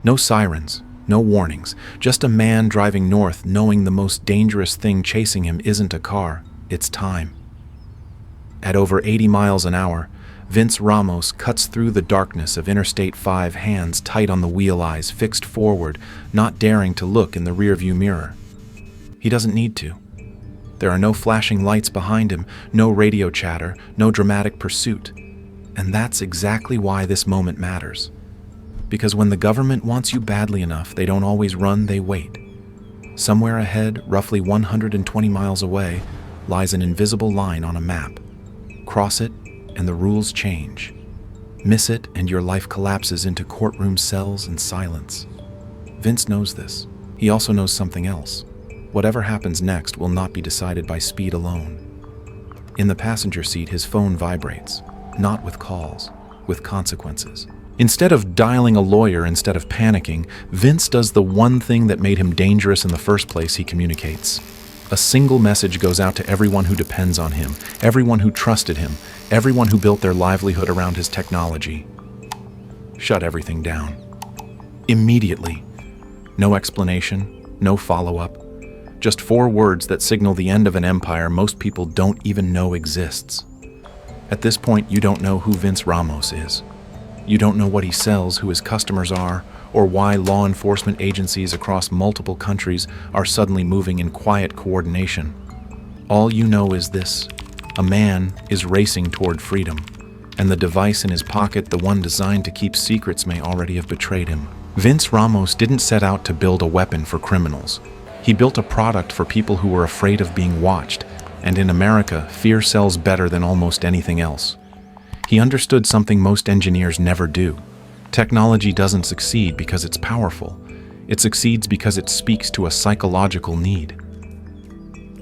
No sirens, no warnings, just a man driving north knowing the most dangerous thing chasing him isn't a car, it's time. At over 80 miles an hour, Vince Ramos cuts through the darkness of Interstate 5, hands tight on the wheel, eyes fixed forward, not daring to look in the rearview mirror. He doesn't need to. There are no flashing lights behind him, no radio chatter, no dramatic pursuit. And that's exactly why this moment matters. Because when the government wants you badly enough, they don't always run, they wait. Somewhere ahead, roughly 120 miles away, lies an invisible line on a map. Cross it, and the rules change. Miss it, and your life collapses into courtroom cells and silence. Vince knows this. He also knows something else. Whatever happens next will not be decided by speed alone. In the passenger seat, his phone vibrates, not with calls, with consequences. Instead of dialing a lawyer, instead of panicking, Vince does the one thing that made him dangerous in the first place. He communicates. A single message goes out to everyone who depends on him, everyone who trusted him, everyone who built their livelihood around his technology. Shut everything down. Immediately. No explanation, no follow-up. Just 4 words that signal the end of an empire most people don't even know exists. At this point, you don't know who Vince Ramos is. You don't know what he sells, who his customers are, or why law enforcement agencies across multiple countries are suddenly moving in quiet coordination. All you know is this: a man is racing toward freedom, and the device in his pocket, the one designed to keep secrets, may already have betrayed him. Vince Ramos didn't set out to build a weapon for criminals. He built a product for people who were afraid of being watched, and in America, fear sells better than almost anything else. He understood something most engineers never do. Technology doesn't succeed because it's powerful. It succeeds because it speaks to a psychological need.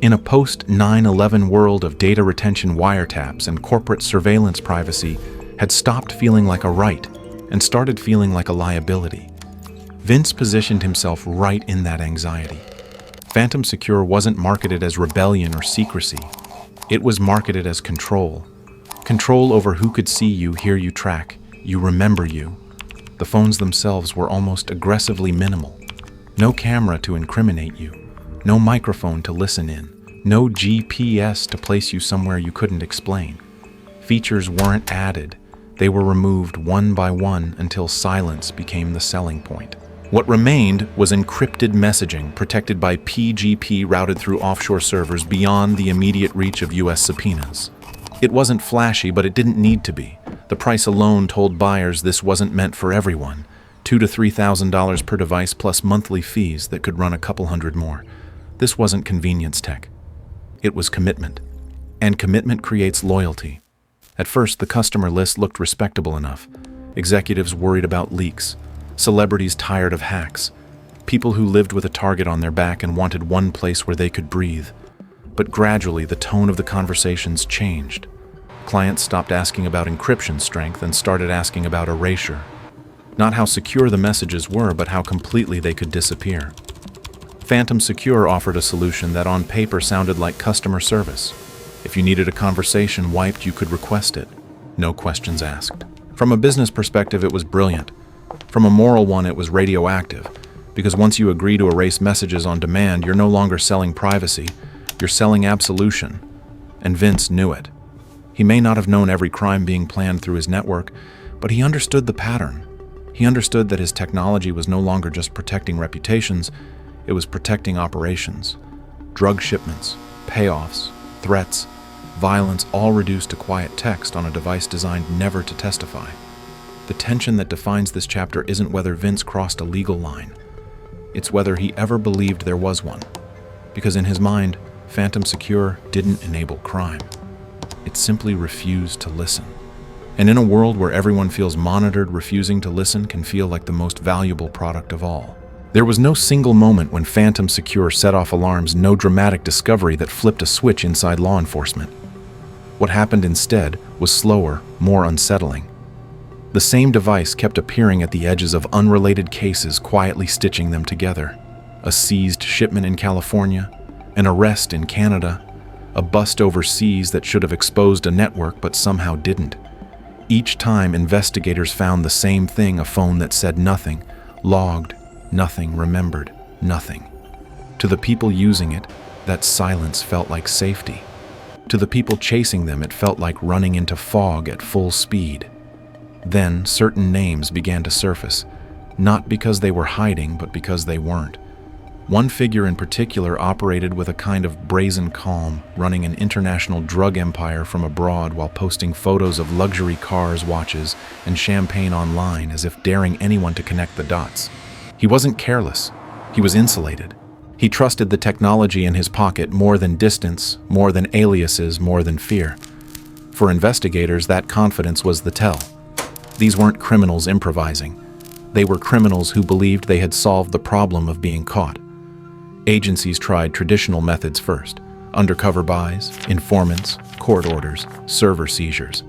In a post-9/11 world of data retention, wiretaps, and corporate surveillance, privacy had stopped feeling like a right and started feeling like a liability. Vince positioned himself right in that anxiety. Phantom Secure wasn't marketed as rebellion or secrecy. It was marketed as control. Control over who could see you, hear you, track you, remember you. The phones themselves were almost aggressively minimal. No camera to incriminate you. No microphone to listen in. No GPS to place you somewhere you couldn't explain. Features weren't added. They were removed one by one until silence became the selling point. What remained was encrypted messaging protected by PGP routed through offshore servers beyond the immediate reach of US subpoenas. It wasn't flashy, but it didn't need to be. The price alone told buyers this wasn't meant for everyone. $2,000 to $3,000 per device plus monthly fees that could run a couple hundred more. This wasn't convenience tech. It was commitment. And commitment creates loyalty. At first, the customer list looked respectable enough. Executives worried about leaks. Celebrities tired of hacks. People who lived with a target on their back and wanted one place where they could breathe. But gradually, the tone of the conversations changed. Clients stopped asking about encryption strength and started asking about erasure. Not how secure the messages were, but how completely they could disappear. Phantom Secure offered a solution that on paper sounded like customer service. If you needed a conversation wiped, you could request it. No questions asked. From a business perspective, it was brilliant. From a moral one, it was radioactive. Because once you agree to erase messages on demand, you're no longer selling privacy. You're selling absolution. And Vince knew it. He may not have known every crime being planned through his network, but he understood the pattern. He understood that his technology was no longer just protecting reputations, it was protecting operations. Drug shipments, payoffs, threats, violence, all reduced to quiet text on a device designed never to testify. The tension that defines this chapter isn't whether Vince crossed a legal line. It's whether he ever believed there was one. Because in his mind, Phantom Secure didn't enable crime. It simply refused to listen. And in a world where everyone feels monitored, refusing to listen can feel like the most valuable product of all. There was no single moment when Phantom Secure set off alarms, no dramatic discovery that flipped a switch inside law enforcement. What happened instead was slower, more unsettling. The same device kept appearing at the edges of unrelated cases, quietly stitching them together. A seized shipment in California, an arrest in Canada, a bust overseas that should have exposed a network but somehow didn't. Each time, investigators found the same thing: a phone that said nothing, Logged, nothing remembered, nothing. To the people using it, that silence felt like safety. To the people chasing them, it felt like running into fog at full speed. Then certain names began to surface, not because they were hiding, but because they weren't. One figure in particular operated with a kind of brazen calm, running an international drug empire from abroad while posting photos of luxury cars, watches, and champagne online as if daring anyone to connect the dots. He wasn't careless. He was insulated. He trusted the technology in his pocket more than distance, more than aliases, more than fear. For investigators, that confidence was the tell. These weren't criminals improvising. They were criminals who believed they had solved the problem of being caught. Agencies tried traditional methods first: undercover buys, informants, court orders, server seizures.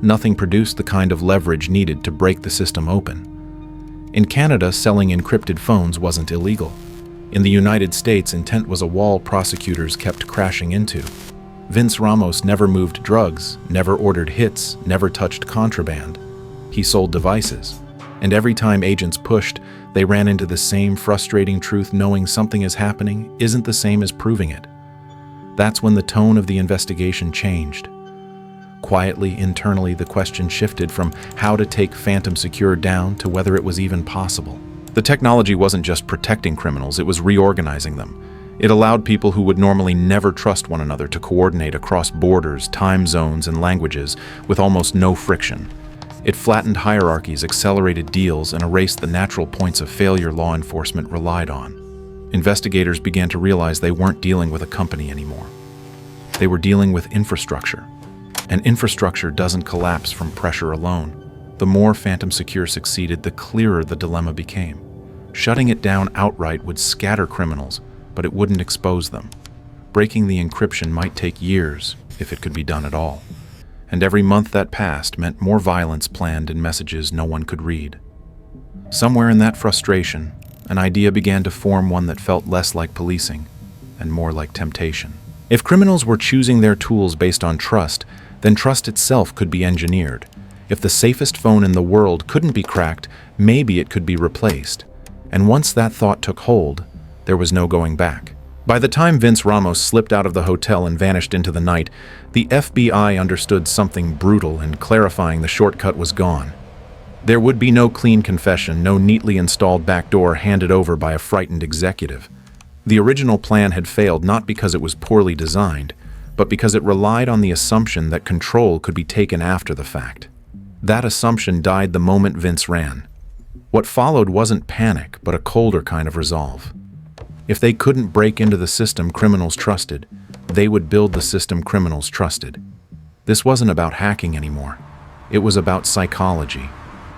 Nothing produced the kind of leverage needed to break the system open. In Canada, selling encrypted phones wasn't illegal. In the United States, intent was a wall prosecutors kept crashing into. Vince Ramos never moved drugs, never ordered hits, never touched contraband. He sold devices. And every time agents pushed, they ran into the same frustrating truth: knowing something is happening isn't the same as proving it. That's when the tone of the investigation changed. Quietly, internally, the question shifted from how to take Phantom Secure down to whether it was even possible. The technology wasn't just protecting criminals, it was reorganizing them. It allowed people who would normally never trust one another to coordinate across borders, time zones, and languages with almost no friction. It flattened hierarchies, accelerated deals, and erased the natural points of failure law enforcement relied on. Investigators began to realize they weren't dealing with a company anymore. They were dealing with infrastructure. And infrastructure doesn't collapse from pressure alone. The more Phantom Secure succeeded, the clearer the dilemma became. Shutting it down outright would scatter criminals, but it wouldn't expose them. Breaking the encryption might take years, if it could be done at all. And every month that passed meant more violence planned in messages no one could read. Somewhere in that frustration, an idea began to form, one that felt less like policing and more like temptation. If criminals were choosing their tools based on trust, then trust itself could be engineered. If the safest phone in the world couldn't be cracked, maybe it could be replaced. And once that thought took hold, there was no going back. By the time Vince Ramos slipped out of the hotel and vanished into the night, the FBI understood something brutal, and clarifying the shortcut was gone. There would be no clean confession, no neatly installed backdoor handed over by a frightened executive. The original plan had failed not because it was poorly designed, but because it relied on the assumption that control could be taken after the fact. That assumption died the moment Vince ran. What followed wasn't panic, but a colder kind of resolve. If they couldn't break into the system criminals trusted, they would build the system criminals trusted. This wasn't about hacking anymore. It was about psychology,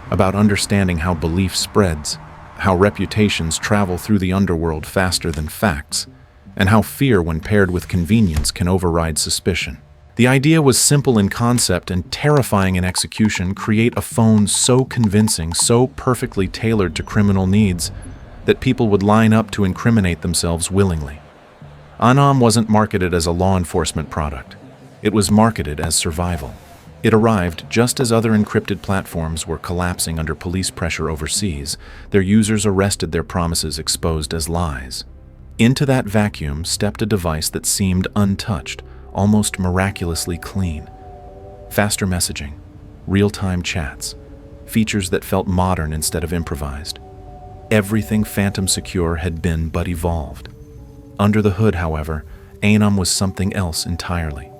about understanding how belief spreads, how reputations travel through the underworld faster than facts, and how fear, when paired with convenience, can override suspicion. The idea was simple in concept and terrifying in execution: create a phone so convincing, so perfectly tailored to criminal needs, that people would line up to incriminate themselves willingly. ANOM wasn't marketed as a law enforcement product. It was marketed as survival. It arrived just as other encrypted platforms were collapsing under police pressure overseas, their users arrested, their promises exposed as lies. Into that vacuum stepped a device that seemed untouched, almost miraculously clean. Faster messaging, real-time chats, features that felt modern instead of improvised. Everything Phantom Secure had been but evolved. Under the hood, however, ANOM was something else entirely.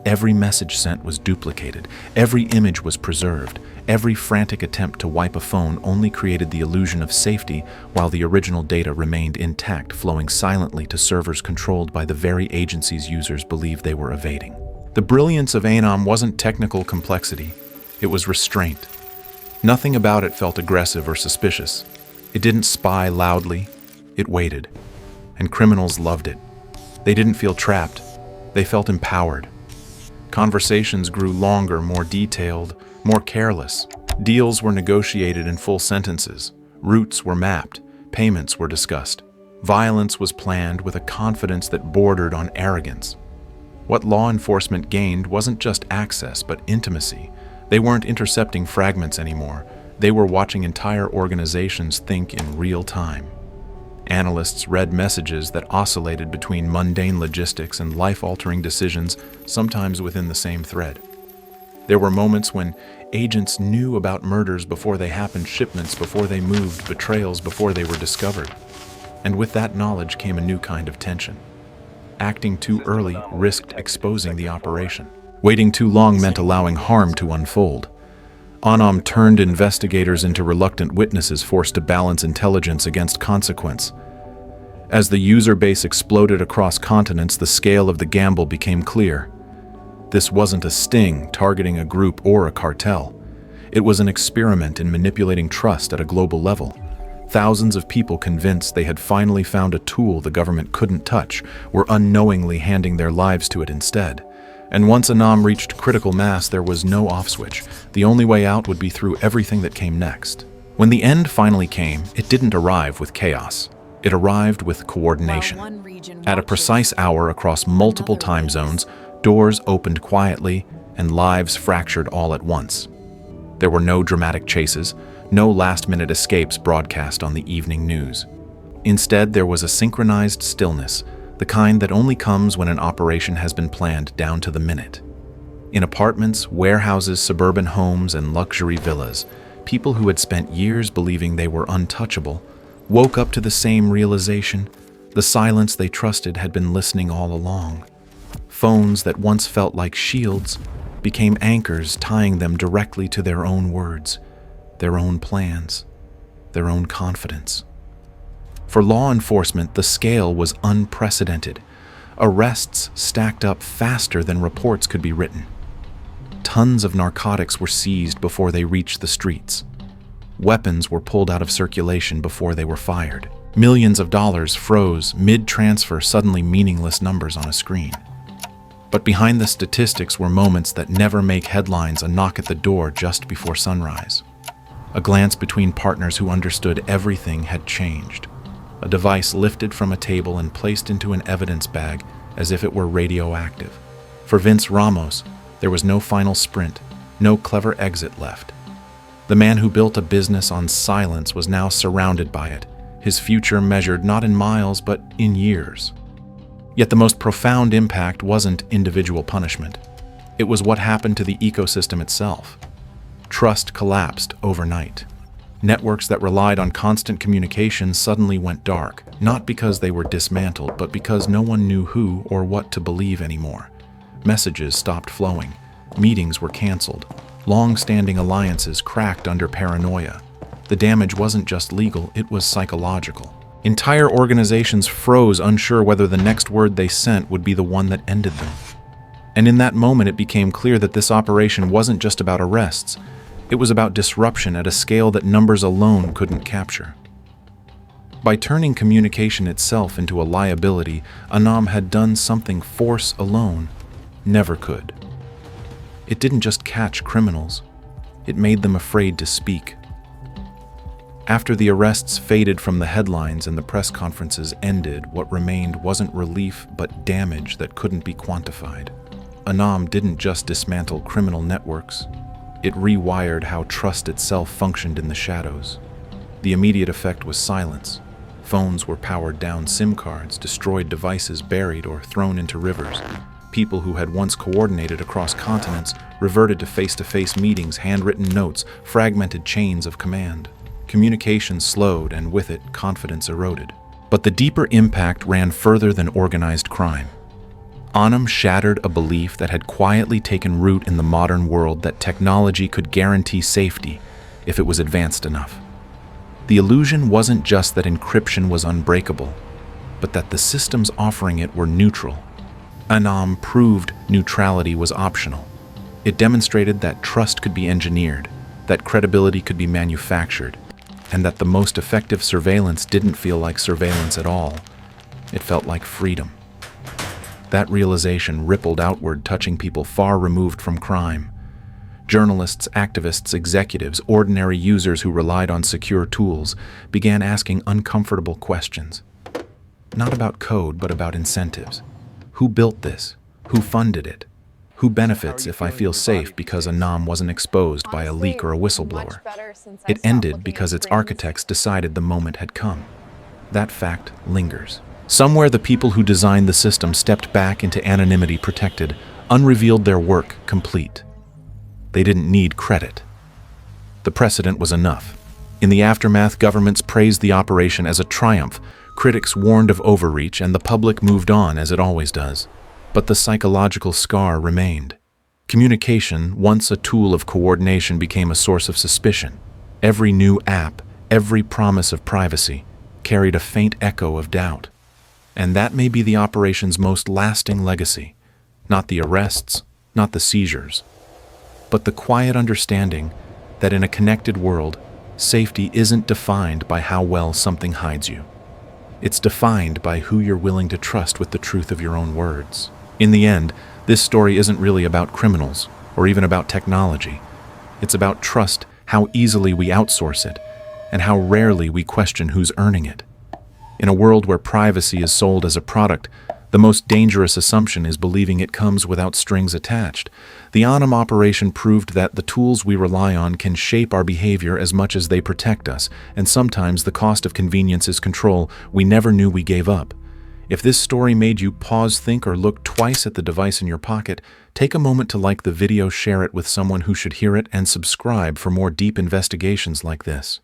Every message sent was duplicated, every image was preserved, every frantic attempt to wipe a phone only created the illusion of safety, while the original data remained intact, flowing silently to servers controlled by the very agencies users believed they were evading. The brilliance of ANOM wasn't technical complexity, it was restraint. Nothing about it felt aggressive or suspicious. It didn't spy loudly, it waited. And criminals loved it. They didn't feel trapped, they felt empowered. Conversations grew longer, more detailed, more careless. Deals were negotiated in full sentences. Routes were mapped. Payments were discussed. Violence was planned with a confidence that bordered on arrogance. What law enforcement gained wasn't just access, but intimacy. They weren't intercepting fragments anymore. They were watching entire organizations think in real time. Analysts read messages that oscillated between mundane logistics and life-altering decisions, sometimes within the same thread. There were moments when agents knew about murders before they happened, shipments before they moved, betrayals before they were discovered. And with that knowledge came a new kind of tension. Acting too early risked exposing the operation. Waiting too long meant allowing harm to unfold. ANOM turned investigators into reluctant witnesses forced to balance intelligence against consequence. As the user base exploded across continents, the scale of the gamble became clear. This wasn't a sting targeting a group or a cartel. It was an experiment in manipulating trust at a global level. Thousands of people convinced they had finally found a tool the government couldn't touch were unknowingly handing their lives to it instead. And once ANOM reached critical mass, there was no off switch. The only way out would be through everything that came next. When the end finally came, it didn't arrive with chaos. It arrived with coordination. At a precise hour across multiple time zones, doors opened quietly and lives fractured all at once. There were no dramatic chases, no last-minute escapes broadcast on the evening news. Instead, there was a synchronized stillness, the kind that only comes when an operation has been planned down to the minute. In apartments, warehouses, suburban homes, and luxury villas, people who had spent years believing they were untouchable woke up to the same realization. The silence they trusted had been listening all along. Phones that once felt like shields became anchors, tying them directly to their own words, their own plans, their own confidence. For law enforcement, the scale was unprecedented. Arrests stacked up faster than reports could be written. Tons of narcotics were seized before they reached the streets. Weapons were pulled out of circulation before they were fired. Millions of dollars froze mid-transfer, suddenly meaningless numbers on a screen. But behind the statistics were moments that never make headlines: a knock at the door just before sunrise. A glance between partners who understood everything had changed. A device lifted from a table and placed into an evidence bag as if it were radioactive. For Vince Ramos, there was no final sprint, no clever exit left. The man who built a business on silence was now surrounded by it, his future measured not in miles but in years. Yet the most profound impact wasn't individual punishment. It was what happened to the ecosystem itself. Trust collapsed overnight. Networks that relied on constant communication suddenly went dark, not because they were dismantled, but because no one knew who or what to believe anymore. Messages stopped flowing. Meetings were canceled. Long-standing alliances cracked under paranoia. The damage wasn't just legal, it was psychological. Entire organizations froze, unsure whether the next word they sent would be the one that ended them. And in that moment, it became clear that this operation wasn't just about arrests. It was about disruption at a scale that numbers alone couldn't capture. By turning communication itself into a liability, ANOM had done something force alone never could. It didn't just catch criminals, it made them afraid to speak. After the arrests faded from the headlines and the press conferences ended, what remained wasn't relief but damage that couldn't be quantified. ANOM didn't just dismantle criminal networks, it rewired how trust itself functioned in the shadows. The immediate effect was silence. Phones were powered down, SIM cards, destroyed devices buried or thrown into rivers. People who had once coordinated across continents reverted to face-to-face meetings, handwritten notes, fragmented chains of command. Communication slowed, and with it, confidence eroded. But the deeper impact ran further than organized crime. ANOM shattered a belief that had quietly taken root in the modern world that technology could guarantee safety if it was advanced enough. The illusion wasn't just that encryption was unbreakable, but that the systems offering it were neutral. ANOM proved neutrality was optional. It demonstrated that trust could be engineered, that credibility could be manufactured, and that the most effective surveillance didn't feel like surveillance at all. It felt like freedom. That realization rippled outward, touching people far removed from crime. Journalists, activists, executives, ordinary users who relied on secure tools began asking uncomfortable questions. Not about code, but about incentives. Who built this? Who funded it? Who benefits if I feel safe because ANOM wasn't exposed by a leak or a whistleblower? It ended because its architects decided the moment had come. That fact lingers. Somewhere the people who designed the system stepped back into anonymity protected, unrevealed their work complete. They didn't need credit. The precedent was enough. In the aftermath, governments praised the operation as a triumph, critics warned of overreach, and the public moved on as it always does. But the psychological scar remained. Communication, once a tool of coordination, became a source of suspicion. Every new app, every promise of privacy, carried a faint echo of doubt. And that may be the operation's most lasting legacy. Not the arrests, not the seizures, but the quiet understanding that in a connected world, safety isn't defined by how well something hides you. It's defined by who you're willing to trust with the truth of your own words. In the end, this story isn't really about criminals or even about technology. It's about trust, how easily we outsource it, and how rarely we question who's earning it. In a world where privacy is sold as a product, the most dangerous assumption is believing it comes without strings attached. The ANOM operation proved that the tools we rely on can shape our behavior as much as they protect us, and sometimes the cost of convenience is control we never knew we gave up. If this story made you pause, think, or look twice at the device in your pocket, take a moment to like the video, share it with someone who should hear it, and subscribe for more deep investigations like this.